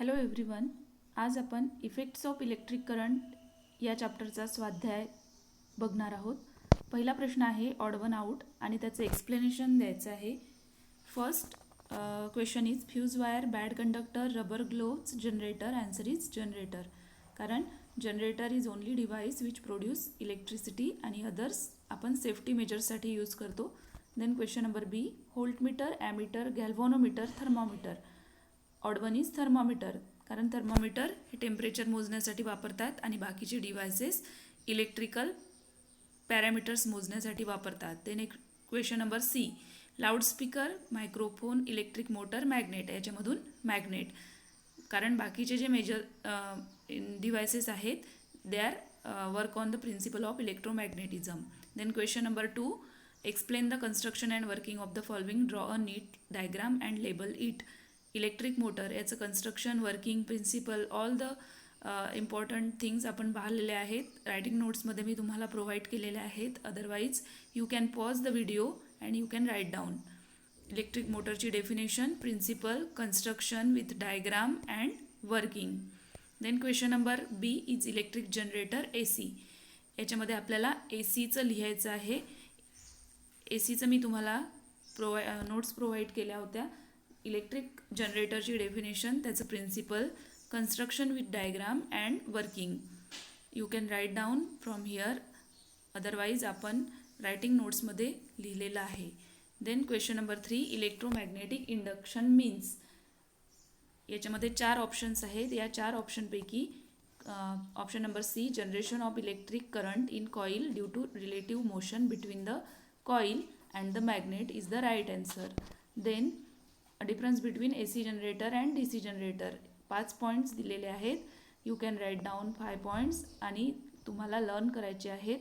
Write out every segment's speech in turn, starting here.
Hello everyone, आज आपण effects of electric current या चॅप्टरचा स्वाध्याय बघणार आहोत. पहिला प्रश्न आहे ऑड वन आउट आणि त्याचं एक्सप्लेनेशन द्यायचं आहे. First question is fuse wire, bad conductor, rubber gloves, generator. Answer is generator, कारण generator is only device which produce electricity आणि अदर्स आपण सेफ्टी मेजर्ससाठी यूज करतो. Then question number B, voltmeter, ammeter, galvanometer, thermometer. Odd one is thermometer, कारण thermometer हे temperature मोजण्यासाठी वापरतात आणि बाकीचे डिव्हायसेस इलेक्ट्रिकल पॅरामीटर्स मोजण्यासाठी वापरतात. देन एक question number C, loudspeaker, microphone, electric motor, magnet. याच्यामधून मॅग्नेट, कारण बाकीचे जे मेजर डिव्हायसेस आहेत they are work on the principle of electromagnetism. Then question number 2, explain the construction and working of the following, draw a neat diagram and label it. Electric motor याचं construction, working principle, all the important things आपण पाहिलेले आहेत. Writing नोट्समध्ये मी तुम्हाला provide केलेले आहेत. Otherwise you can pause the video and you can write down. Electric मोटरची definition, principle, construction with diagram and working. Then question number B is electric generator, AC. याच्यामध्ये आपल्याला ACचं लिहायचं आहे. ACचं मी तुम्हाला नोट्स प्रोव्हाइड केल्या होत्या. इलेक्ट्रिक जनरेटरची डेफिनेशन, त्याचं principle, construction with diagram and working. You can write down from here, otherwise आपण रायटिंग नोट्समध्ये लिहिलेलं आहे. Then question number 3, electromagnetic induction means. याच्यामध्ये 4 ऑप्शन्स आहेत. या 4 ऑप्शनपैकी option number C, generation of electric current in coil due to relative motion between the coil and the magnet is the right answer. Then difference between AC generator and DC generator. 5 points दिलेले आहेत. You can write down 5 points आणि तुम्हाला learn करायचे आहेत.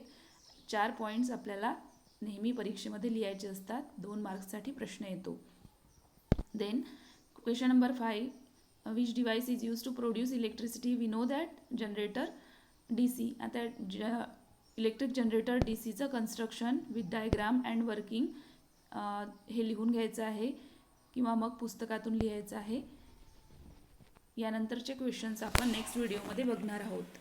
4 points आपल्याला नेहमी परीक्षेमध्ये लिहायचे असतात. 2 मार्क्ससाठी प्रश्न येतो. Then question number 5, which device is use to produce electricity. We know that generator DC. आता इलेक्ट्रिक जनरेटर DCचं construction with diagram and working हे लिहून घ्यायचं आहे किंवा मग पुस्तकातून लिहायचं आहे. यानंतरचे क्वेश्चन्स आपण नेक्स्ट व्हिडिओमध्ये बघणार आहोत.